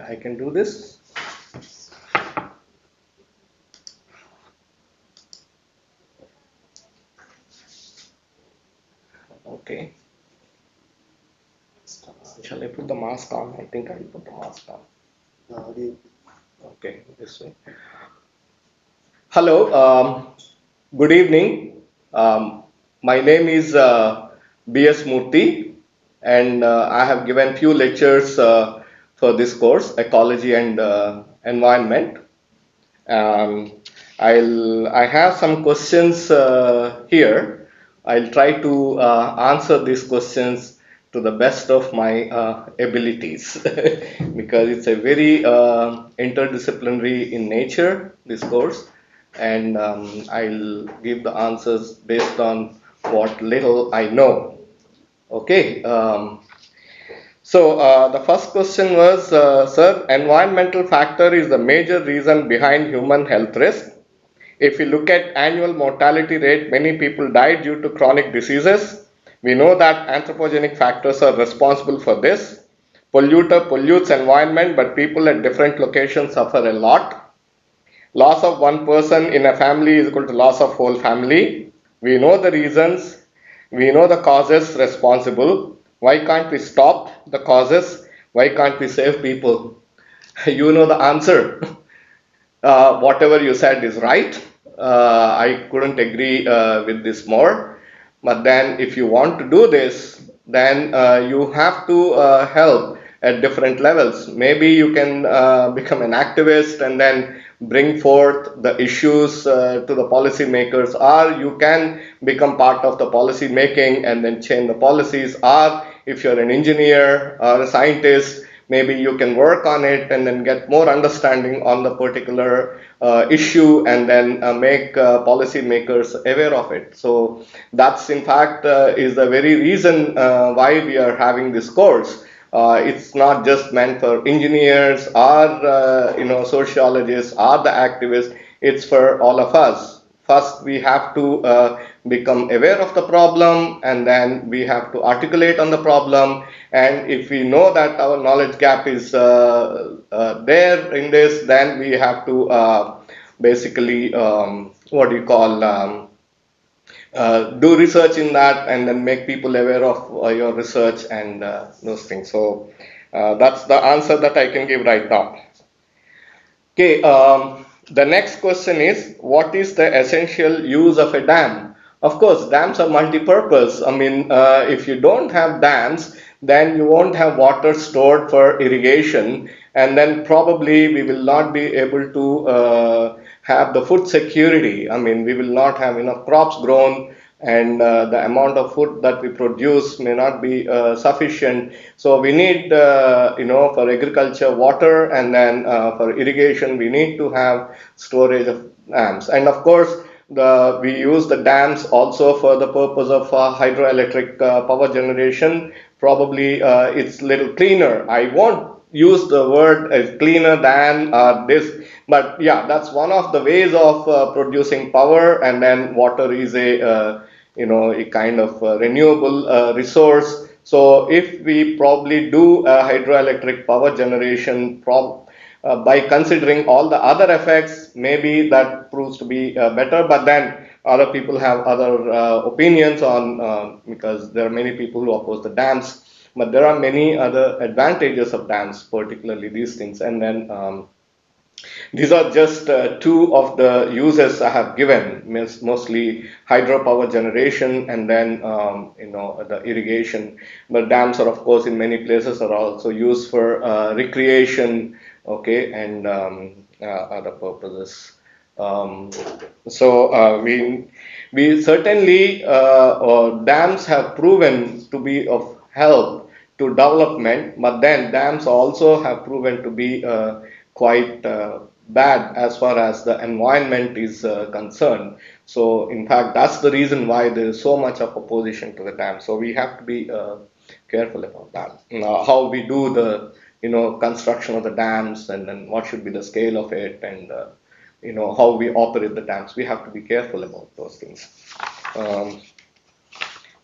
Yeah, I can do this. Okay. Shall I put the mask on? I think I'll put the mask on. Okay, this way. Hello, good evening. My name is B.S. Murty, and I have given few lectures for this course, Ecology and Environment. I have some questions here. I'll try to answer these questions to the best of my abilities because it's a very interdisciplinary in nature, this course, and I'll give the answers based on what little I know. Okay. So the first question was, sir, environmental factor is the major reason behind human health risk. If we look at annual mortality rate, many people die due to chronic diseases. We know that anthropogenic factors are responsible for this. Polluter pollutes environment, but people at different locations suffer a lot. Loss of one person in a family is equal to loss of whole family. We know the reasons. We know the causes responsible. Why can't we stop the causes? Why can't we save people? You know the answer. Whatever you said is right. I couldn't agree with this more. But then, if you want to do this, then you have to help at different levels. Maybe you can become an activist and then bring forth the issues to the policymakers, or you can become part of the policy making and then change the policies. Or if you're an engineer or a scientist, maybe you can work on it and then get more understanding on the particular issue and then make policymakers aware of it. So that's in fact is the very reason why we are having this course. It's not just meant for engineers or sociologists or the activists. It's for all of us. First, we have to become aware of the problem, and then we have to articulate on the problem. And if we know that our knowledge gap is there in this, then we have to basically do research in that, and then make people aware of your research and those things. So that's the answer that I can give right now. Okay. The next question is, what is the essential use of a dam? Of course, dams are multi-purpose. I mean, if you don't have dams, then you won't have water stored for irrigation, and then probably we will not be able to have the food security. I mean, we will not have enough crops grown, and the amount of food that we produce may not be sufficient. So we need, for agriculture, water, and then for irrigation, we need to have storage of dams. And of course, we use the dams also for the purpose of hydroelectric power generation. Probably it's a little cleaner. I won't use the word as cleaner than this, but yeah, that's one of the ways of producing power. And then water is a kind of renewable resource. So if we probably do hydroelectric power generation by considering all the other effects, maybe that proves to be better. But then other people have other opinions on because there are many people who oppose the dams. But there are many other advantages of dams, particularly these things. And then these are just two of the uses I have given, mostly hydropower generation and then the irrigation. But dams are, of course, in many places are also used for recreation, okay, and other purposes. So we certainly dams have proven to be of help to development, but then dams also have proven to be quite bad as far as the environment is concerned. So in fact, that's the reason why there is so much of opposition to the dam. So we have to be careful about that. How we do the construction of the dams, and then what should be the scale of it, and how we operate the dams. We have to be careful about those things.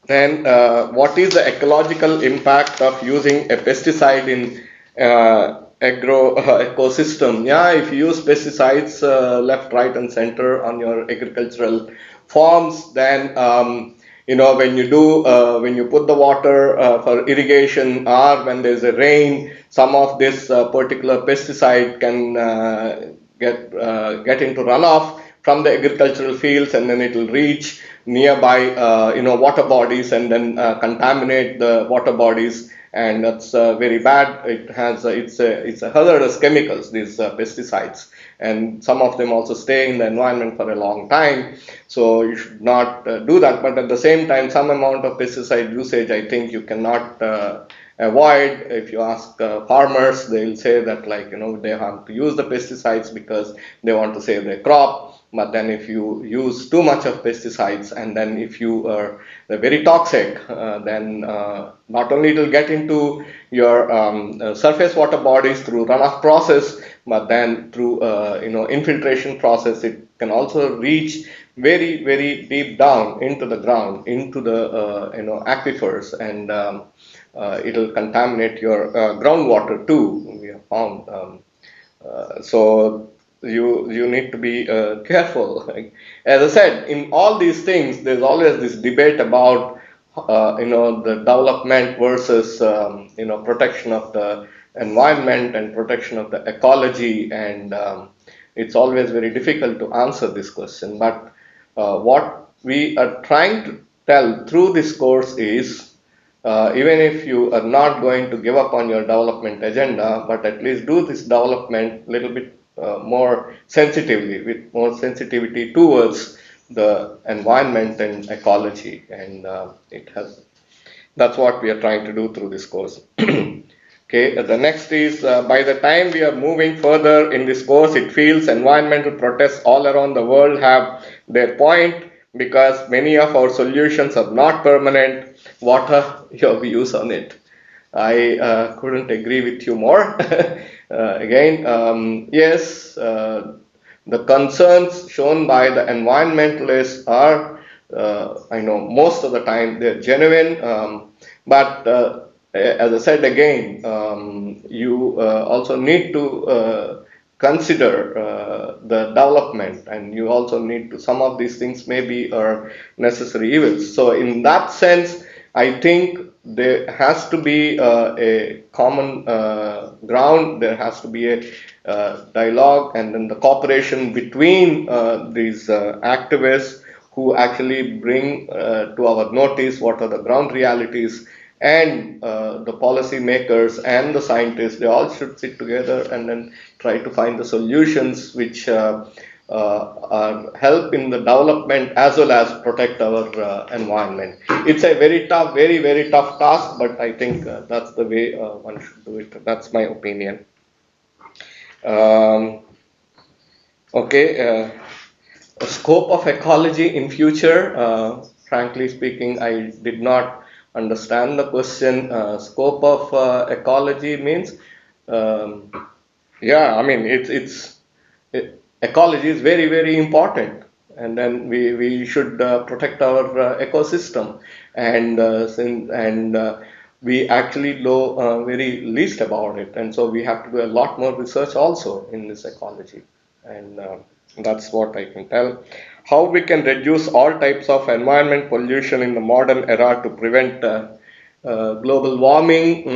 Then what is the ecological impact of using a pesticide agro ecosystem. Yeah, if you use pesticides left, right, and center on your agricultural farms, then when you put the water for irrigation or when there's a rain, some of this particular pesticide can get into runoff from the agricultural fields, and then it will reach nearby water bodies and then contaminate the water bodies, and that's very bad. It has it's a hazardous chemicals, these pesticides, and some of them also stay in the environment for a long time. So you should not do that. But at the same time, some amount of pesticide usage, I think you cannot avoid. If you ask farmers, they'll say that, like, they have to use the pesticides because they want to save their crop. But then if you use too much of pesticides, and then if you are they're very toxic, then not only it will get into your surface water bodies through runoff process, but then through infiltration process, it can also reach very, very deep down into the ground, into the aquifers, and it will contaminate your groundwater too. We have found. So you need to be careful. As I said, in all these things, there's always this debate about the development versus protection of the environment and protection of the ecology, and it's always very difficult to answer this question. But what we are trying to tell through this course is, even if you are not going to give up on your development agenda, but at least do this development a little bit more sensitively, with more sensitivity towards the environment and ecology, and that's what we are trying to do through this course. Okay, the next is, by the time we are moving further in this course, it feels environmental protests all around the world have their point, because many of our solutions are not permanent. What are your views on it? I couldn't agree with you more. Again, yes, the concerns shown by the environmentalists are, I know most of the time they're genuine, but as I said again, you also need to consider the development, and you also need to, some of these things maybe are necessary evils. So in that sense, I think there has to be a common ground. There has to be a dialogue, and then the cooperation between these activists who actually bring to our notice what are the ground realities, and the policy makers and the scientists. They all should sit together and then try to find the solutions which help in the development as well as protect our environment. It's a very tough, very, very tough task, but I think that's the way one should do it. That's my opinion. Okay, scope of ecology in future. Frankly speaking, I did not understand the question. Scope of ecology means, yeah, I mean ecology is very, very important, and then we should protect our ecosystem, and we actually know very least about it, and so we have to do a lot more research also in this ecology, and that's what I can tell. How we can reduce all types of environment pollution in the modern era to prevent global warming.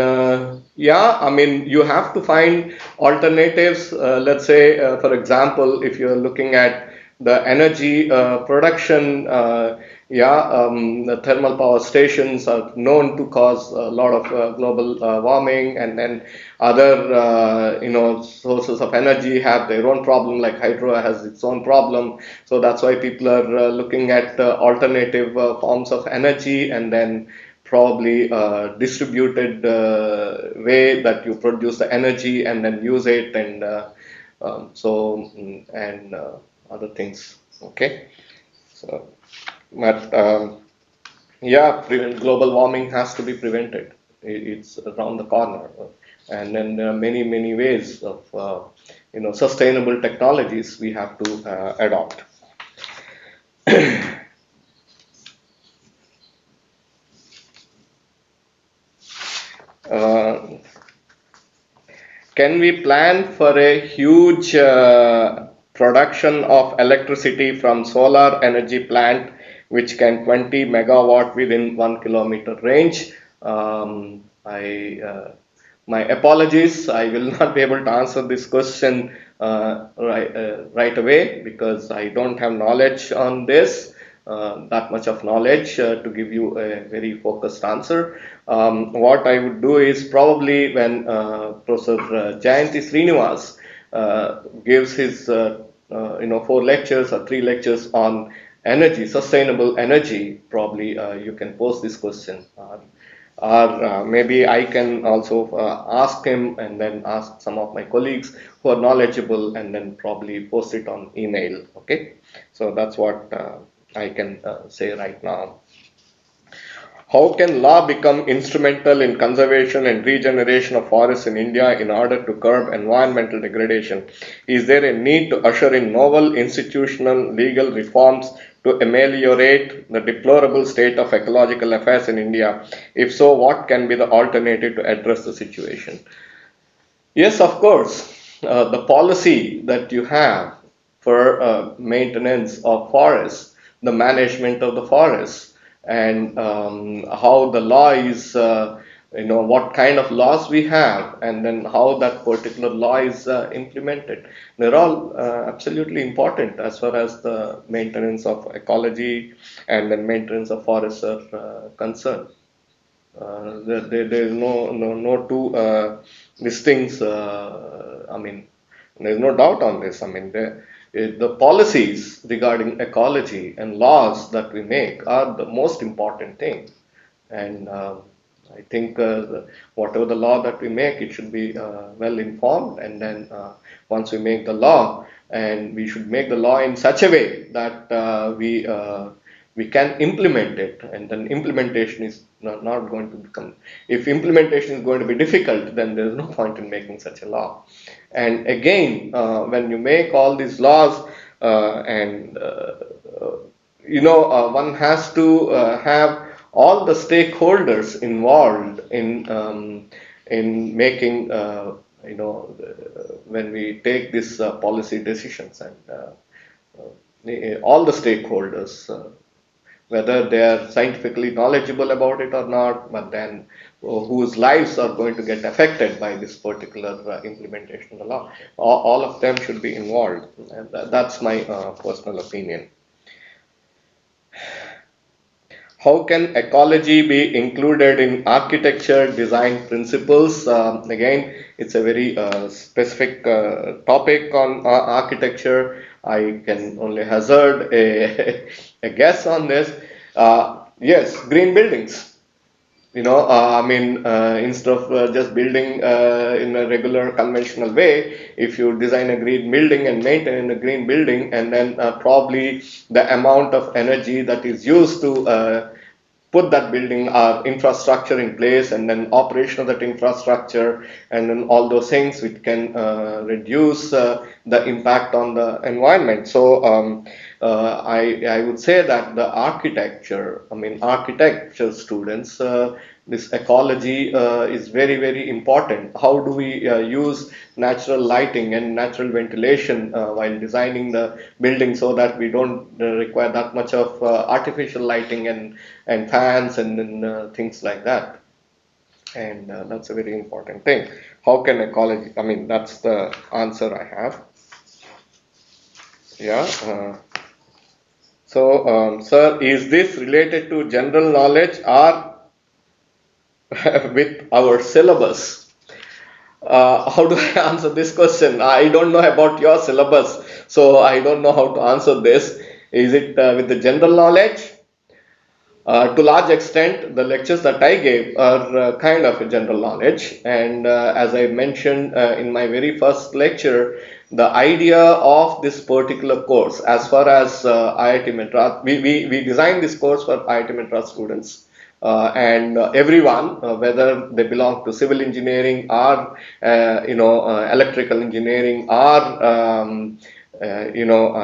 Yeah, I mean, you have to find alternatives. Let's say, for example, if you're looking at the energy production, the thermal power stations are known to cause a lot of global warming, and then other sources of energy have their own problem, like hydro has its own problem. So that's why people are looking at alternative forms of energy, and then probably distributed way that you produce the energy and then use it, and other things. Okay, so but global warming has to be prevented. It's around the corner, and then there are many, many ways of sustainable technologies we have to adopt. can we plan for a huge production of electricity from solar energy plant which can 20 megawatt within 1 kilometer range? My apologies, I will not be able to answer this question right away because I don't have knowledge on this, that much of knowledge to give you a very focused answer. What I would do is probably when Professor Jayanti Srinivas gives his 4 lectures or 3 lectures on energy, sustainable energy, probably you can pose this question. Or maybe I can also ask him and then ask some of my colleagues who are knowledgeable and then probably post it on email. Okay, so that's what I can say right now. How can law become instrumental in conservation and regeneration of forests in India in order to curb environmental degradation? Is there a need to usher in novel institutional legal reforms to ameliorate the deplorable state of ecological affairs in India? If so, what can be the alternative to address the situation? Yes, of course. The policy that you have for maintenance of forests, the management of the forests, and how the law is, what kind of laws we have, and then how that particular law is implemented. They're all absolutely important as far as the maintenance of ecology and then maintenance of forests are concerned. There is no two these things. I mean, there is no doubt on this. I mean, the policies regarding ecology and laws that we make are the most important thing. And I think whatever the law that we make, it should be well informed. And then once we make the law, and we should make the law in such a way that we can implement it, and then implementation is not going to become, if implementation is going to be difficult, then there is no point in making such a law. And again, when you make all these laws one has to have all the stakeholders involved in making when we take these policy decisions, and all the stakeholders, whether they are scientifically knowledgeable about it or not, but then whose lives are going to get affected by this particular implementation of the law. All of them should be involved. And that's my personal opinion. How can ecology be included in architecture design principles? Again, it's a very specific topic on architecture. I can only hazard a guess on this. Yes, green buildings. Instead of just building in a regular conventional way, if you design a green building and maintain a green building, and then probably the amount of energy that is used to put that building or infrastructure in place, and then operation of that infrastructure, and then all those things which can reduce the impact on the environment. So I would say that the architecture students, this ecology is very, very important. How do we use natural lighting and natural ventilation while designing the building, so that we don't require that much of artificial lighting and fans and then things like that. And that's a very important thing. How can ecology, that's the answer I have. Yeah. Sir, is this related to general knowledge or with our syllabus? How do I answer this question? I don't know about your syllabus, so I don't know how to answer this. Is it with the general knowledge? To large extent, the lectures that I gave are kind of a general knowledge, and as I mentioned in my very first lecture, the idea of this particular course, as far as IIT Madras, we designed this course for IIT Madras students. And everyone, whether they belong to civil engineering or electrical engineering or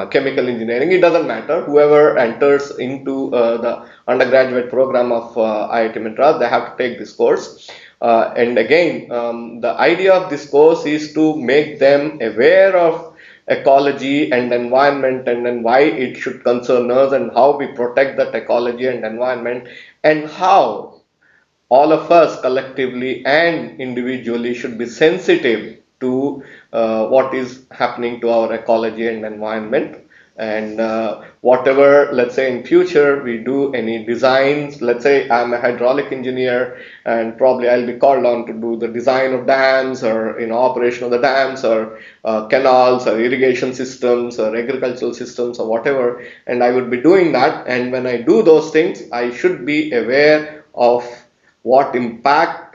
chemical engineering, it doesn't matter. Whoever enters into the undergraduate program of IIT Madras, they have to take this course. And again, the idea of this course is to make them aware of ecology and environment, and then why it should concern us, and how we protect that ecology and environment, and how all of us collectively and individually should be sensitive to what is happening to our ecology and environment. And whatever, let's say in future we do any designs, let's say I'm a hydraulic engineer, and probably I'll be called on to do the design of dams, or operation of the dams, or canals, or irrigation systems, or agricultural systems, or whatever, and I would be doing that. And when I do those things, I should be aware of what impact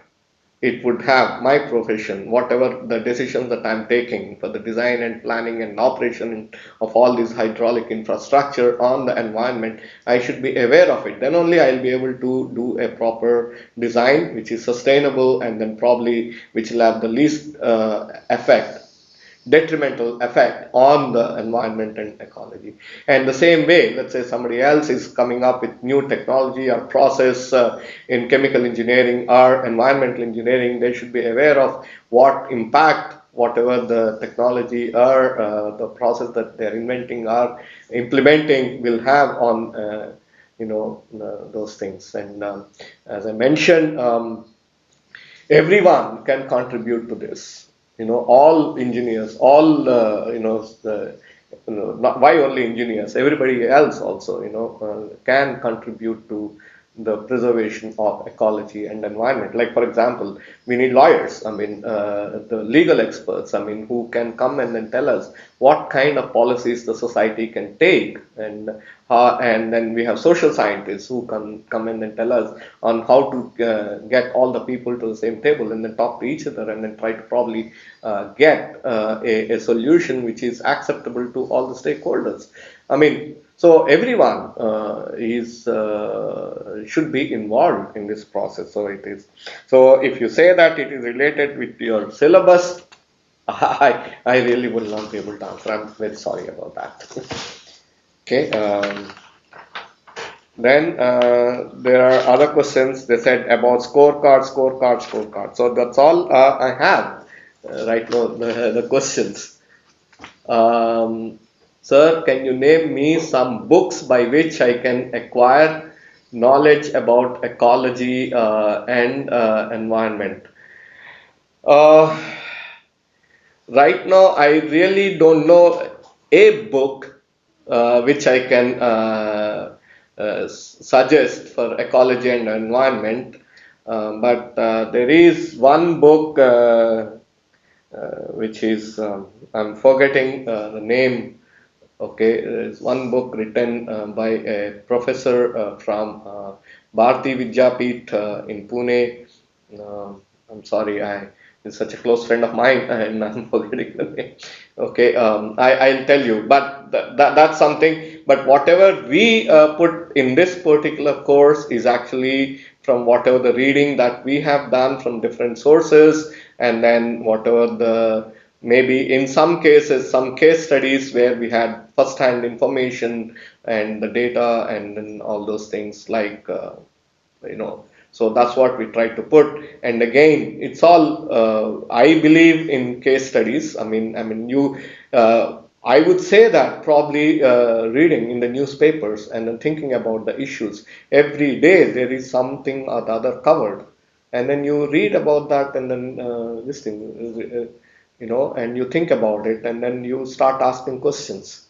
it would have my profession, whatever the decisions that I'm taking for the design and planning and operation of all this hydraulic infrastructure on the environment. I should be aware of it. Then only I'll be able to do a proper design which is sustainable, and then probably which will have the least detrimental effect on the environment and ecology. And the same way, let's say somebody else is coming up with new technology or process in chemical engineering or environmental engineering, they should be aware of what impact whatever the technology or the process that they're inventing or implementing will have on those things. And as I mentioned, everyone can contribute to this. All engineers, all not why only engineers, everybody else also can contribute to the preservation of ecology and environment. Like for example, we need lawyers, the legal experts, who can come and then tell us what kind of policies the society can take, and then we have social scientists who can come in and tell us on how to get all the people to the same table and then talk to each other, and then try to probably get a solution which is acceptable to all the stakeholders. So everyone should be involved in this process. So it is. So if you say that it is related with your syllabus, I really will not be able to answer. I'm very sorry about that. Okay. Then there are other questions. They said about scorecard. So that's all I have right now. The questions. Sir, can you name me some books by which I can acquire knowledge about ecology and environment? Right now, I really don't know a book which I can suggest for ecology and environment, but there is one book which is, I'm forgetting the name. Okay, there's one book written by a professor from Bharati Vidyapith in Pune. I'm sorry, he's such a close friend of mine, and I'm forgetting the name. Okay, I'll tell you, but that's something. But whatever we put in this particular course is actually from whatever the reading that we have done from different sources, and then whatever the maybe in some cases, some case studies where we had first-hand information and the data and then all those things, like so that's what we try to put. And again, it's all I believe in case studies. I would say that probably reading in the newspapers and then thinking about the issues every day, there is something or the other covered, and then you read about that, and then this thing and you think about it, and then you start asking questions.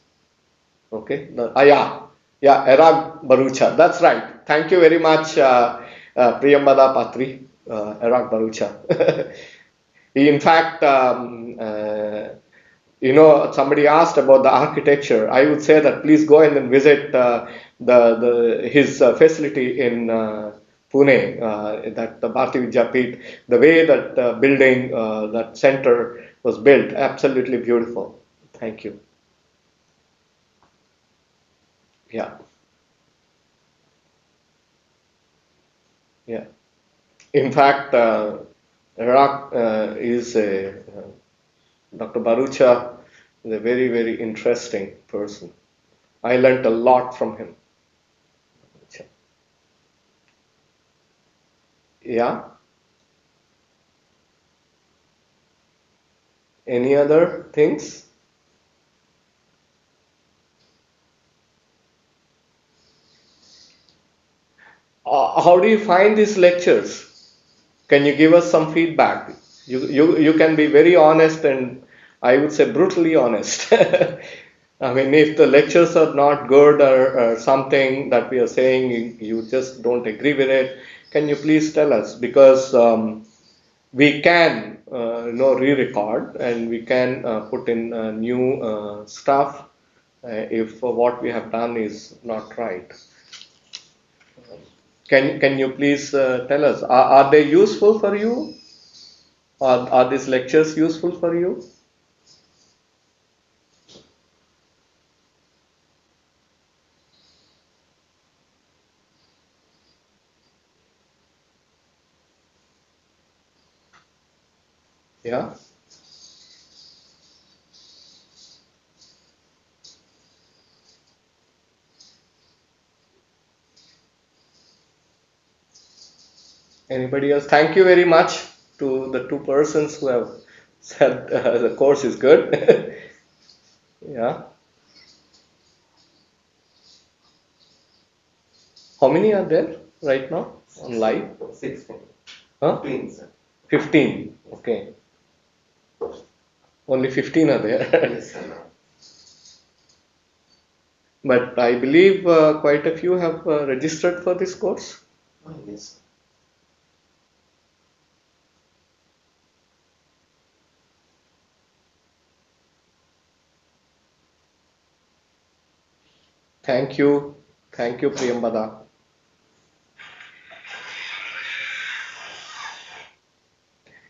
Okay. Yeah, Erag Barucha. That's right. Thank you very much, Priyambada Patri, Erag Barucha. In fact, somebody asked about the architecture. I would say that please go and then visit his facility in Pune, that the Bharati Vidyapith, the way that building, that center was built, absolutely beautiful. Thank you. Yeah. Yeah. In fact, Iraq is Dr. Barucha is a very, very interesting person. I learnt a lot from him. Yeah. Any other things? How do you find these lectures? Can you give us some feedback? You can be very honest and I would say brutally honest. I mean, if the lectures are not good or something that we are saying, you just don't agree with it, can you please tell us? Because we can re-record and we can put in new stuff if what we have done is not right. Can you please tell us, are they useful for you? Are these lectures useful for you? Yeah. Anybody else? Thank you very much to the two persons who have said the course is good. Yeah. How many are there right now on live? 16. Huh? 15, sir. 15. Okay. Only 15 are there. Yes, sir. But I believe quite a few have registered for this course. Oh, yes. Thank you. Thank you, Priyambada.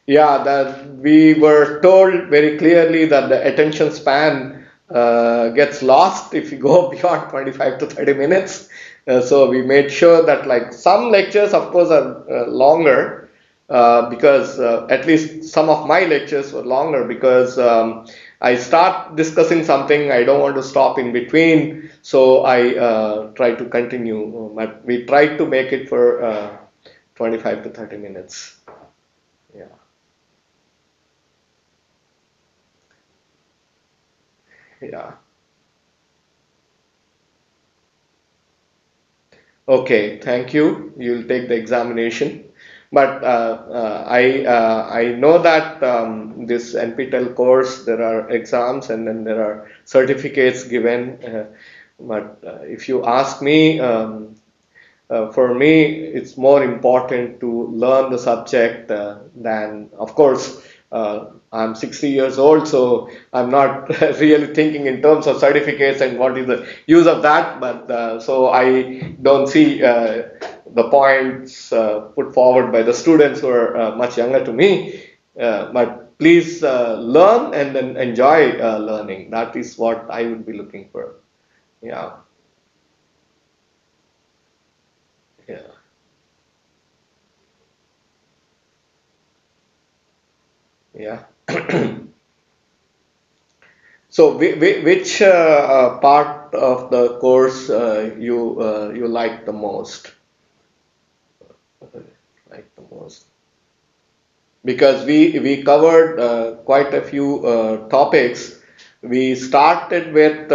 Yeah, that we were told very clearly that the attention span gets lost if you go beyond 25 to 30 minutes. So we made sure that like some lectures, of course, are longer because at least some of my lectures were longer because I start discussing something, I don't want to stop in between, so I try to continue. But we tried to make it for 25 to 30 minutes. Yeah. Yeah. Okay, thank you. You'll take the examination. But I know that this NPTEL course, there are exams and then there are certificates given. But if you ask me, for me, it's more important to learn the subject than, of course, I'm 60 years old, so I'm not really thinking in terms of certificates and what is the use of that. But so I don't see the points put forward by the students who are much younger to me. But please learn and then enjoy learning. That is what I would be looking for. Yeah, yeah. Yeah. So, which part of the course you like the most? Like the most because we covered quite a few topics. We started with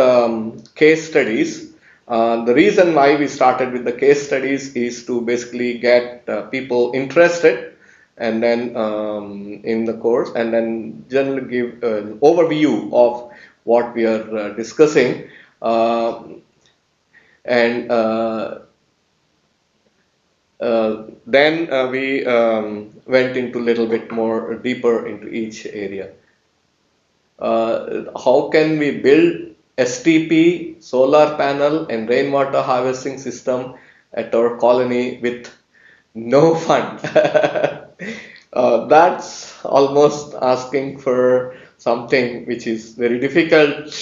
case studies. The reason why we started with the case studies is to basically get people interested and then in the course and then generally give an overview of what we are discussing. And then we went into a little bit more deeper into each area. How can we build STP, solar panel, and rainwater harvesting system at our colony with no fund? That's almost asking for something which is very difficult.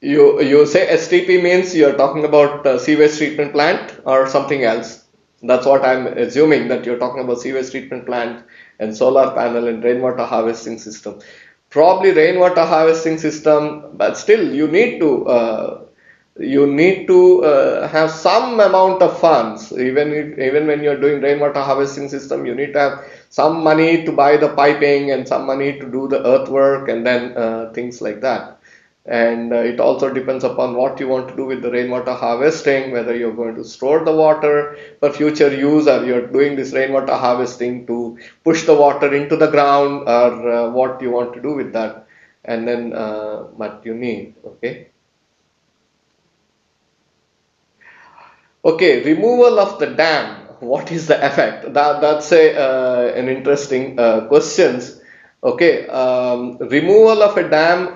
You say STP means you're talking about sewage treatment plant or something else. That's what I'm assuming that you're talking about sewage treatment plant and solar panel and rainwater harvesting system. Probably rainwater harvesting system, but still you need to you need to have some amount of funds. Even when you're doing rainwater harvesting system, you need to have some money to buy the piping and some money to do the earthwork and then things like that. And it also depends upon what you want to do with the rainwater harvesting, whether you're going to store the water for future use or you're doing this rainwater harvesting to push the water into the ground, or what you want to do with that. And then what you need, okay. Okay, removal of the dam. What is the effect? That's an interesting questions. Okay, removal of a dam.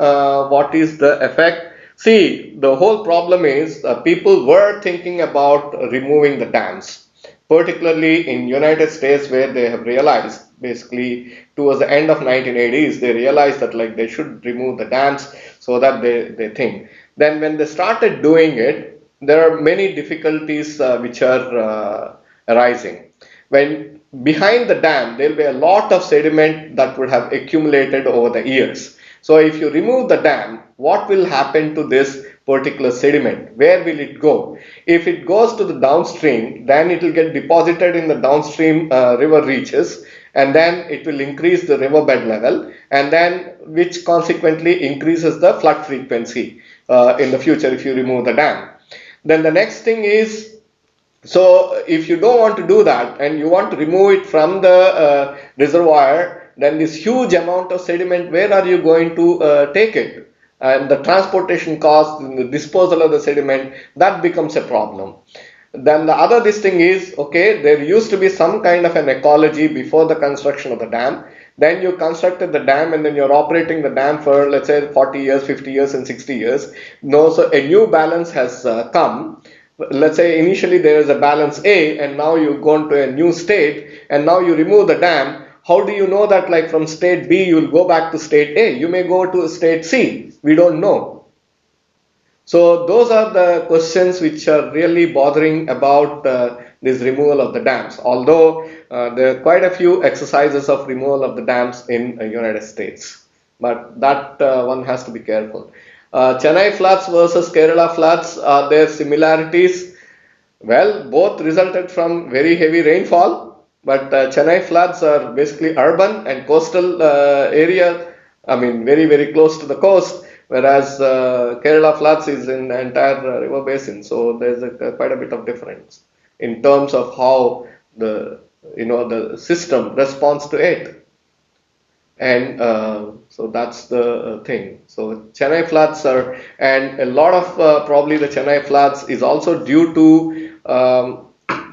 What is the effect? See, the whole problem is people were thinking about removing the dams, particularly in United States, where they have realized basically towards the end of 1980s they realized that like they should remove the dams, so that they think. Then when they started doing it, there are many difficulties which are arising. When behind the dam, there will be a lot of sediment that would have accumulated over the years. So if you remove the dam, what will happen to this particular sediment? Where will it go? If it goes to the downstream, then it will get deposited in the downstream river reaches, and then it will increase the riverbed level, and then which consequently increases the flood frequency in the future if you remove the dam. Then the next thing is, so if you don't want to do that and you want to remove it from the reservoir, then this huge amount of sediment, where are you going to take it? And the transportation cost, the disposal of the sediment, that becomes a problem. Then the other this thing is, okay, there used to be some kind of an ecology before the construction of the dam. Then you constructed the dam and then you're operating the dam for, let's say, 40 years, 50 years and 60 years. No, so a new balance has come. Let's say initially there is a balance A and now you've gone to a new state and now you remove the dam. How do you know that like from state B you'll go back to state A? You may go to state C. We don't know. So those are the questions which are really bothering about this removal of the dams. Although there are quite a few exercises of removal of the dams in United States, but that one has to be careful. Chennai floods versus Kerala floods, are there similarities? Well, both resulted from very heavy rainfall, but Chennai floods are basically urban and coastal area. I mean, very, very close to the coast, whereas Kerala floods is in the entire river basin. So there's quite a bit of difference in terms of how the the system responds to it. And so that's the thing. So Chennai floods are, and a lot of probably the Chennai floods is also due to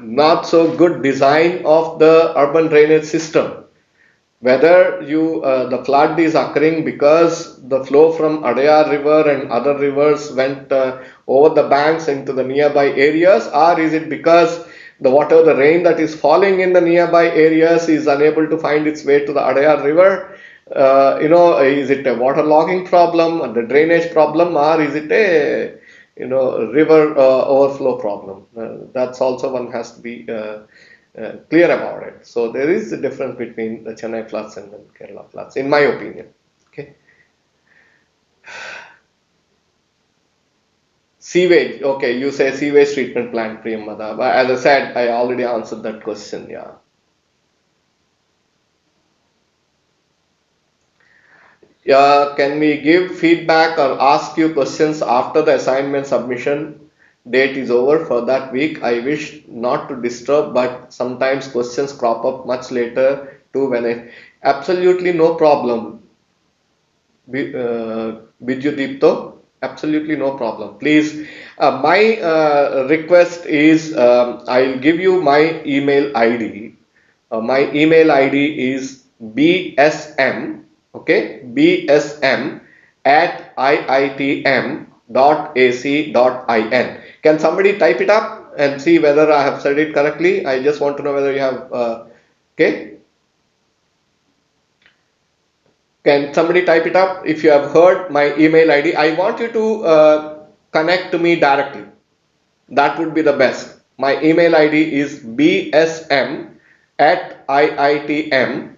not so good design of the urban drainage system. Whether the flood is occurring because the flow from Adayar river and other rivers went over the banks into the nearby areas, or is it because the rain that is falling in the nearby areas is unable to find its way to the Adayar river? Is it a waterlogging problem, or the drainage problem, or is it a river overflow problem? That's also one has to be clear about it. So there is a difference between the Chennai floods and the Kerala floods, in my opinion. Okay. Sewage. Okay, you say sewage treatment plant, Priyamada. But as I said, I already answered that question. Yeah. Can we give feedback or ask you questions after the assignment submission date is over for that week? I wish not to disturb, but sometimes questions crop up much later too. Absolutely no problem. Vidyudipto, absolutely no problem. Please, my request is I'll give you my email ID. My email ID is bsm. Okay, bsm at iitm.ac.in. Can somebody type it up and see whether I have said it correctly? I just want to know whether you have, okay. Can somebody type it up if you have heard my email ID? I want you to connect to me directly. That would be the best. My email ID is bsm at iitm.ac.in.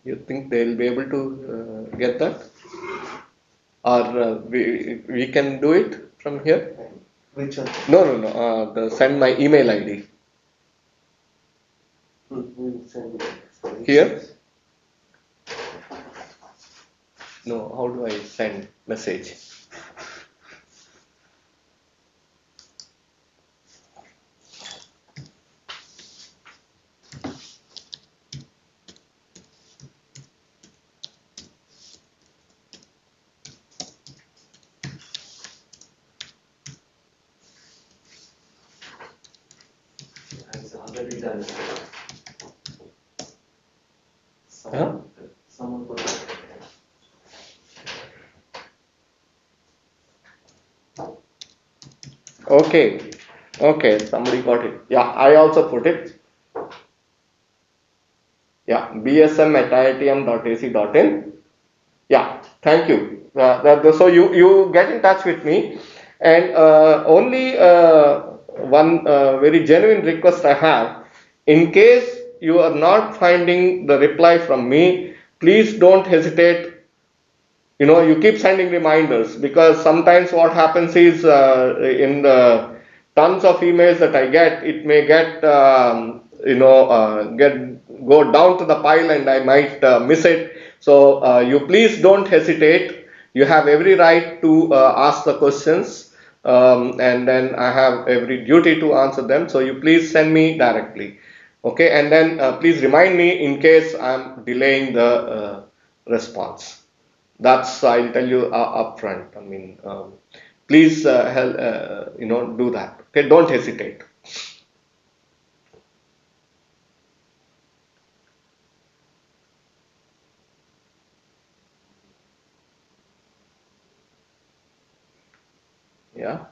You think they will be able to get that? or we can do it from here? Which one? No. Send my email ID We'll send it. here. No, how do I send message? It's already done. Huh? Someone put it. Okay, somebody got it. Yeah, I also put it. Yeah, bsm@iitm.ac.in. Yeah, thank you. So you get in touch with me, and only one very genuine request I have. In case you are not finding the reply from me, please don't hesitate. You keep sending reminders, because sometimes what happens is, in the tons of emails that I get, it may get go down to the pile, and I might miss it. So you please don't hesitate. You have every right to ask the questions, and then I have every duty to answer them. So you please send me directly. Okay, and then please remind me in case I'm delaying the response. That's, I'll tell you upfront. I mean, please do that. Okay, don't hesitate. Yeah.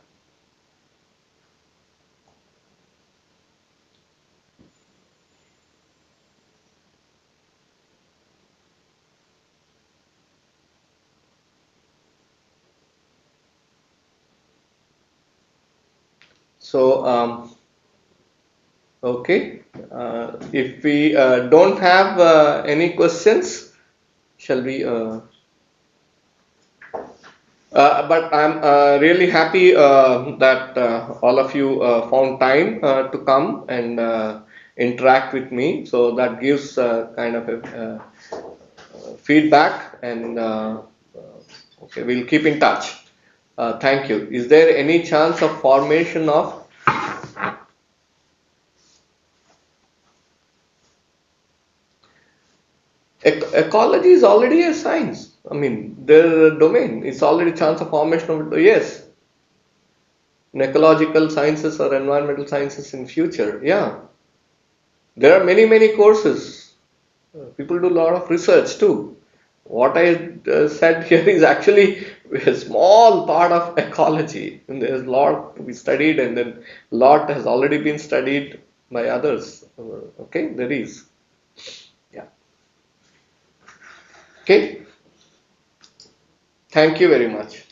So, okay. If we don't have any questions, shall we? But I'm really happy that all of you found time to come and interact with me. So that gives kind of a feedback, and okay, we'll keep in touch. Thank you. Is there any chance of formation of ecology? Is already a science. I mean, the domain is already chance of formation of, yes, in ecological sciences or environmental sciences in future. Yeah, there are many courses. People do a lot of research too. What I said here is actually a small part of ecology, and there's a lot to be studied, and then a lot has already been studied by others. Okay, there is. Yeah. Okay. Thank you very much.